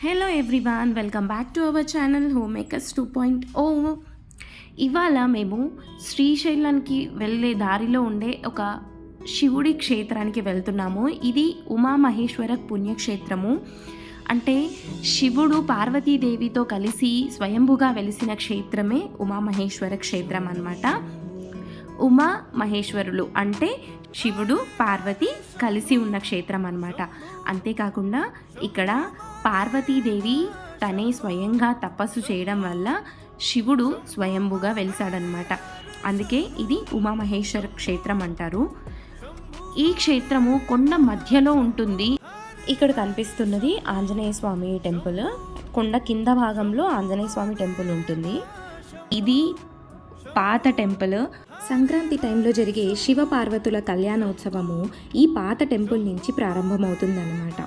Hello everyone, welcome back to our channel home makers 2.0. ఇవాళ మేము శ్రీశైలానికి వెళ్ళే దారిలో ఉండే ఒక శివుడి క్షేత్రానికి వెళ్తున్నాము. ఇది ఉమామహేశ్వర పుణ్యక్షేత్రము. అంటే శివుడు పార్వతీదేవితో కలిసి స్వయంభుగా వెలిసిన క్షేత్రమే ఉమామహేశ్వర క్షేత్రం అన్నమాట. ఉమా మహేశ్వరులు అంటే శివుడు పార్వతి కలిసి ఉన్న క్షేత్రం అన్నమాట. అంతేకాకుండా ఇక్కడ పార్వతీదేవి తనే స్వయంగా తపస్సు చేయడం వల్ల శివుడు స్వయంభుగా వెలిసాడనమాట. అందుకే ఇది ఉమామహేశ్వర క్షేత్రం అంటారు. ఈ క్షేత్రము కొండ మధ్యలో ఉంటుంది. ఇక్కడ కనిపిస్తున్నది ఆంజనేయ స్వామి టెంపుల్. కొండ కింద భాగంలో ఆంజనేయ స్వామి టెంపుల్ ఉంటుంది. ఇది పాత టెంపుల్. సంక్రాంతి టైంలో జరిగే శివ పార్వతుల కళ్యాణోత్సవము ఈ పాత టెంపుల్ నుంచి ప్రారంభమవుతుందన్నమాట.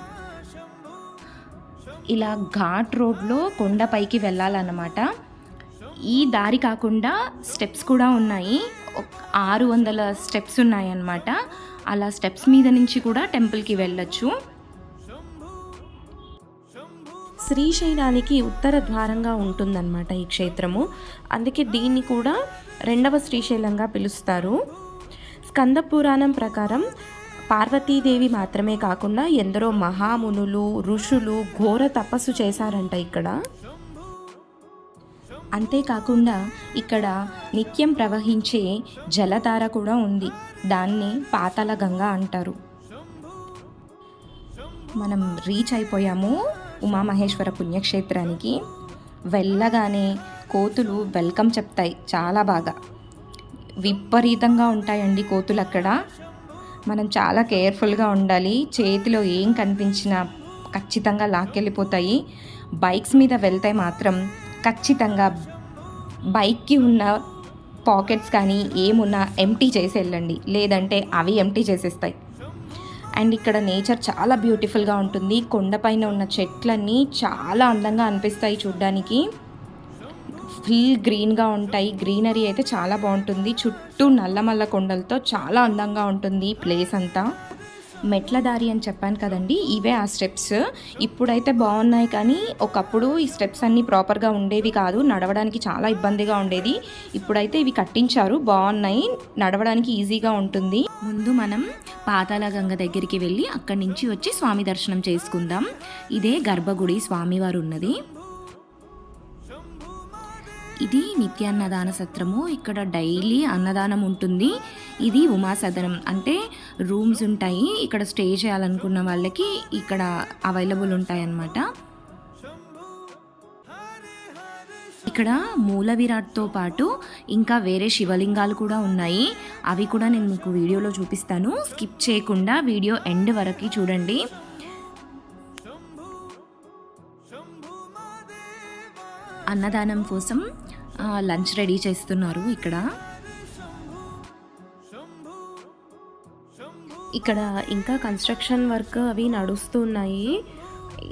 ఇలా ఘాట్ రోడ్లో కొండపైకి వెళ్ళాలన్నమాట. ఈ దారి కాకుండా స్టెప్స్ కూడా ఉన్నాయి. 600 స్టెప్స్ ఉన్నాయన్నమాట. అలా స్టెప్స్ మీద నుంచి కూడా టెంపుల్కి వెళ్ళొచ్చు. శ్రీశైలానికి ఉత్తర ద్వారంగా ఉంటుందన్నమాట ఈ క్షేత్రము. అందుకే దీన్ని కూడా 2వ శ్రీశైలంగా పిలుస్తారు. స్కంద పురాణం ప్రకారం పార్వతీదేవి మాత్రమే కాకుండా ఎందరో మహామునులు, ఋషులు ఘోర తపస్సు చేశారంట ఇక్కడ. అంతేకాకుండా ఇక్కడ నిత్యం ప్రవహించే జలధార కూడా ఉంది. దాన్ని పాతాళ గంగా అంటారు. మనం రీచ్ అయిపోయాము ఉమామహేశ్వర పుణ్యక్షేత్రానికి. వెళ్ళగానే కోతులు వెల్కమ్ చెప్తాయి చాలా బాగా. విపరీతంగా ఉంటాయండి కోతులు అక్కడ. మనం చాలా కేర్ఫుల్గా ఉండాలి. చేతిలో ఏం కనిపించినా ఖచ్చితంగా లాక్కెళ్ళిపోతాయి. బైక్స్ మీద వెళ్తే మాత్రం ఖచ్చితంగా బైక్కి ఉన్న పాకెట్స్ కానీ ఏమున్నా ఎంటీ చేసి వెళ్ళండి, లేదంటే అవి ఎంటీ చేసేస్తాయి. అండ్ ఇక్కడ నేచర్ చాలా బ్యూటిఫుల్గా ఉంటుంది. కొండపైన ఉన్న చెట్లన్నీ చాలా అందంగా అనిపిస్తాయి చూడ్డానికి. ఫుల్ గ్రీన్గా ఉంటాయి. గ్రీనరీ అయితే చాలా బాగుంటుంది. చుట్టూ నల్లమల్ల కొండలతో చాలా అందంగా ఉంటుంది ప్లేస్ అంతా. మెట్ల దారి అని చెప్పాను కదండి, ఇవే ఆ స్టెప్స్. ఇప్పుడైతే బాగున్నాయి, కానీ ఒకప్పుడు ఈ స్టెప్స్ అన్నీ ప్రాపర్గా ఉండేవి కాదు. నడవడానికి చాలా ఇబ్బందిగా ఉండేది. ఇప్పుడైతే ఇవి కట్టించారు, బాగున్నాయి, నడవడానికి ఈజీగా ఉంటుంది. ముందు మనం పాతాళ గంగ దగ్గరికి వెళ్ళి అక్కడి నుంచి వచ్చి స్వామి దర్శనం చేసుకుందాం. ఇదే గర్భగుడి స్వామివారు ఉన్నది. ఇది నిత్యాన్నదాన సత్రము. ఇక్కడ డైలీ అన్నదానం ఉంటుంది. ఇది ఉమా సదనం అంటే రూమ్స్ ఉంటాయి. ఇక్కడ స్టే చేయాలనుకున్న వాళ్ళకి ఇక్కడ అవైలబుల్ ఉంటాయి అన్నమాట. ఇక్కడ మూల విరాట్తో పాటు ఇంకా వేరే శివలింగాలు కూడా ఉన్నాయి. అవి కూడా నేను మీకు వీడియోలో చూపిస్తాను. స్కిప్ చేయకుండా వీడియో ఎండ్ వరకు చూడండి. అన్నదానం కోసం లంచ్ రెడీ చేస్తున్నారు ఇక్కడ. ఇక్కడ ఇంకా కన్స్ట్రక్షన్ వర్క్ అవి నడుస్తున్నాయి.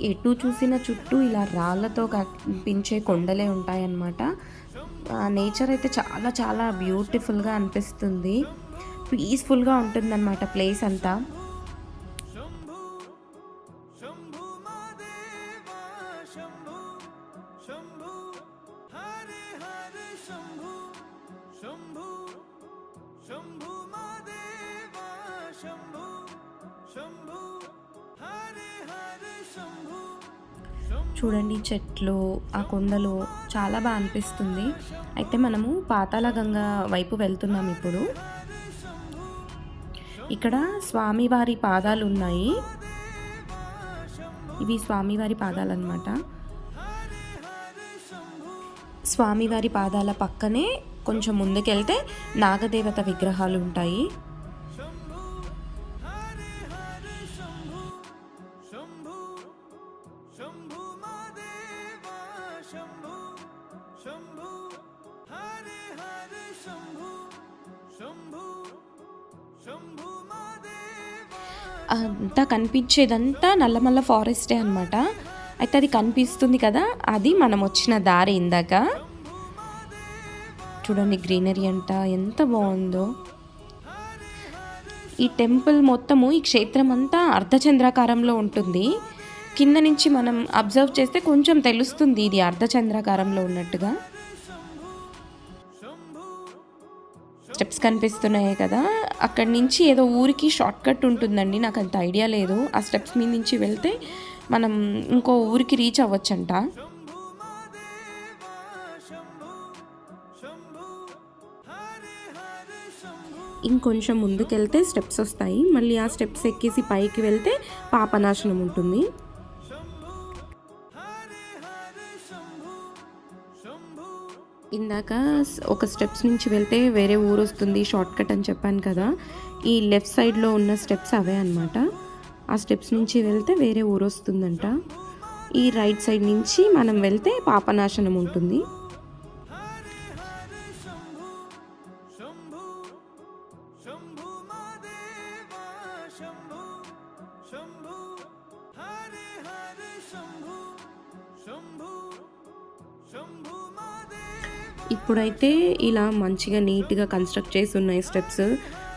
ఎటు చూసిన చుట్టూ ఇలా రాళ్ళతో కనిపించే కొండలే ఉంటాయన్నమాట. నేచర్ అయితే చాలా చాలా బ్యూటిఫుల్గా అనిపిస్తుంది. పీస్ఫుల్గా ఉంటుందన్నమాట ప్లేస్ అంతా. చూడండి చెట్లు, ఆ కొండలు చాలా బాగా అనిపిస్తుంది. అయితే మనము పాతాళ గంగ వైపు వెళ్తున్నాం ఇప్పుడు. ఇక్కడ స్వామివారి పాదాలు ఉన్నాయి. ఇవి స్వామివారి పాదాలు అన్నమాట. స్వామివారి పాదాల పక్కనే కొంచెం ముందుకెళ్తే నాగదేవత విగ్రహాలు ఉంటాయి. అంతా కనిపించేదంతా నల్లమల్ల ఫారెస్టే అనమాట. అయితే అది కనిపిస్తుంది కదా, అది మనం వచ్చిన దారి. ఇందాక చూడండి గ్రీనరీ అంతా ఎంత బాగుందో. ఈ టెంపుల్ మొత్తము, ఈ క్షేత్రం అంతా అర్ధచంద్రాకారంలో ఉంటుంది. కింద నుంచి మనం అబ్జర్వ్ చేస్తే కొంచెం తెలుస్తుంది ఇది అర్ధచంద్రాకారంలో ఉన్నట్టుగా. స్టెప్స్ కనిపిస్తున్నాయి కదా, అక్కడి నుంచి ఏదో ఊరికి షార్ట్ కట్ ఉంటుందండి, నాకు అంత ఐడియా లేదు. ఆ స్టెప్స్ మీద నుంచి వెళ్తే మనం ఇంకో ఊరికి రీచ్ అవ్వచ్చంట. ఇంకొంచెం ముందుకెళ్తే స్టెప్స్ వస్తాయి, మళ్ళీ ఆ స్టెప్స్ ఎక్కేసి పైకి వెళ్తే పాపనాశనం ఉంటుంది. ఇందాక ఒక స్టెప్స్ నుంచి వెళ్తే వేరే ఊరు వస్తుంది షార్ట్ కట్ అని చెప్పాను కదా, ఈ లెఫ్ట్ సైడ్లో ఉన్న స్టెప్స్ అవే అనమాట. ఆ స్టెప్స్ నుంచి వెళ్తే వేరే ఊరు వస్తుందంట. ఈ రైట్ సైడ్ నుంచి మనం వెళ్తే పాపనాశనం ఉంటుంది. ఇప్పుడైతే ఇలా మంచిగా నీట్గా కన్స్ట్రక్ట్ చేసి ఉన్నాయి స్టెప్స్.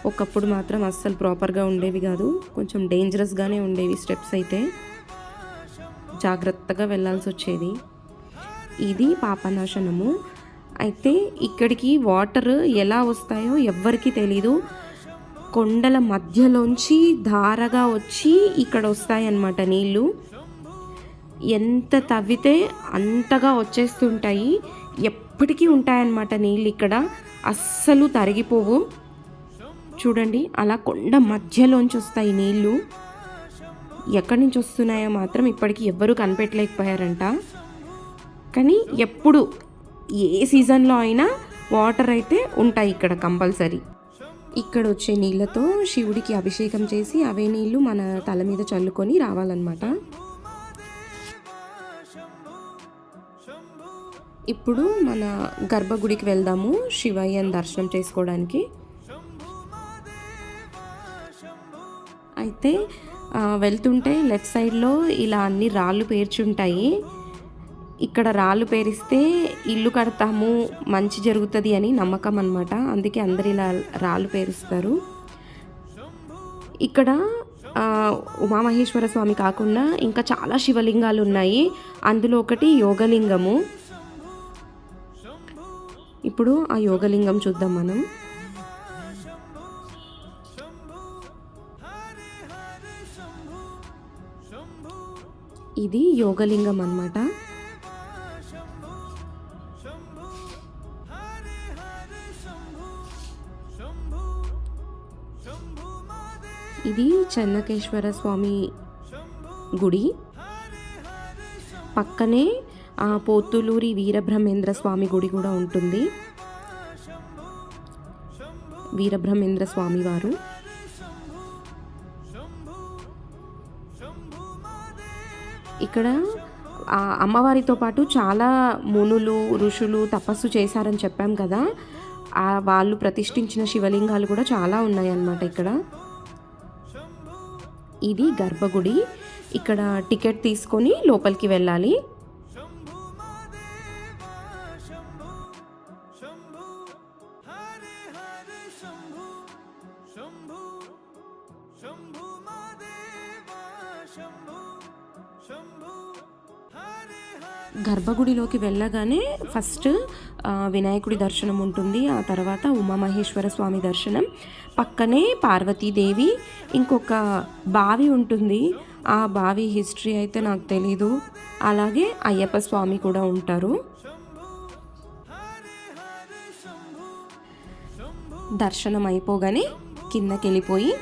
ఒకప్పుడు మాత్రం అస్సలు ప్రాపర్గా ఉండేవి కాదు, కొంచెం డేంజరస్గానే ఉండేవి స్టెప్స్. అయితే జాగ్రత్తగా వెళ్ళాల్సి వచ్చేది. ఇది పాపనాశనము. అయితే ఇక్కడికి వాటర్ ఎలా వస్తాయో ఎవ్వరికీ తెలీదు. కొండల మధ్యలోంచి ధారగా వచ్చి ఇక్కడ వస్తాయన్నమాట నీళ్ళు. ఎంత తవ్వితే అంతగా వచ్చేస్తుంటాయి, ఎప్పటికీ ఉంటాయన్నమాట నీళ్ళు ఇక్కడ, అస్సలు తరిగిపోవు. చూడండి, అలా కొండ మధ్యలోంచి వస్తాయి నీళ్ళు. ఎక్కడి నుంచి వస్తున్నాయో మాత్రం ఇప్పటికీ ఎవ్వరూ కనిపెట్టలేకపోయారంట. కానీ ఎప్పుడు ఏ సీజన్లో అయినా వాటర్ అయితే ఉంటాయి ఇక్కడ కంపల్సరీ. ఇక్కడ వచ్చే నీళ్ళతో శివుడికి అభిషేకం చేసి అవే నీళ్ళు మన తల మీద చల్లుకొని రావాలన్నమాట. ఇప్పుడు మన గర్భగుడికి వెళ్దాము శివయ్యని దర్శనం చేసుకోవడానికి. అయితే వెళ్తుంటే లెఫ్ట్ సైడ్లో ఇలా అన్ని రాళ్ళు పేర్చుంటాయి. ఇక్కడ రాళ్ళు పేరిస్తే ఇల్లు కడతాము, మంచి జరుగుతుంది అని నమ్మకం అన్నమాట. అందుకే అందరు ఇలా రాళ్ళు పేరుస్తారు. ఇక్కడ ఉమామహేశ్వర స్వామి కాకుండా ఇంకా చాలా శివలింగాలు ఉన్నాయి. అందులో ఒకటి యోగలింగము. ఇప్పుడు ఆ యోగలింగం చూద్దాం మనం. ఇది యోగలింగం అన్నమాట. ఇది చెన్నకేశ్వర స్వామి గుడి. పక్కనే పోతులూరి వీరబ్రహ్మేంద్ర స్వామి గుడి కూడా ఉంటుంది. వీరబ్రహ్మేంద్ర స్వామి వారు. ఇక్కడ అమ్మవారితో పాటు చాలా మునులు ఋషులు తపస్సు చేశారని చెప్పాం కదా, వాళ్ళు ప్రతిష్ఠించిన శివలింగాలు కూడా చాలా ఉన్నాయన్నమాట ఇక్కడ. ఇది గర్భగుడి. ఇక్కడ టికెట్ తీసుకొని లోపలికి వెళ్ళాలి. గర్భగుడిలోకి వెళ్ళగానే ఫస్ట్ వినాయకుడి దర్శనం ఉంటుంది, ఆ తర్వాత ఉమామహేశ్వర స్వామి దర్శనం. పక్కనే పార్వతీదేవి, ఇంకొక బావి ఉంటుంది. ఆ బావి హిస్టరీ అయితే నాకు తెలీదు. అలాగే అయ్యప్ప స్వామి కూడా ఉంటారు. దర్శనం అయిపోగానే కిందకి వెళ్ళిపోయి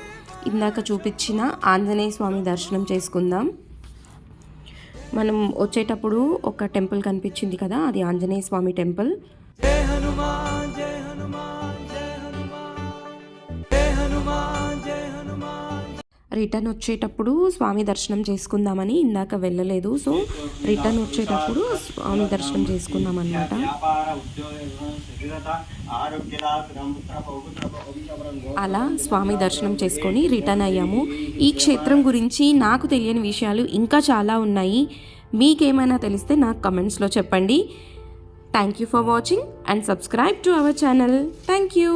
ఇందాక చూపించిన ఆంజనేయ స్వామి దర్శనం చేసుకుందాం. మనం వచ్చేటప్పుడు ఒక టెంపుల్ కనిపించింది కదా, అది ఆంజనేయ స్వామి టెంపుల్. రిటర్న్ వచ్చేటప్పుడు స్వామి దర్శనం చేసుకుందామని ఇందాక వెళ్ళలేదు, సో రిటర్న్ వచ్చేటప్పుడు స్వామి దర్శనం చేసుకుందాం అన్నమాట. అలా స్వామి దర్శనం చేసుకొని రిటర్న్ అయ్యాము. ఈ క్షేత్రం గురించి నాకు తెలియని విషయాలు ఇంకా చాలా ఉన్నాయి. మీకేమైనా తెలిస్తే నాకు కమెంట్స్లో చెప్పండి. Thank you for watching and subscribe to our channel. Thank you.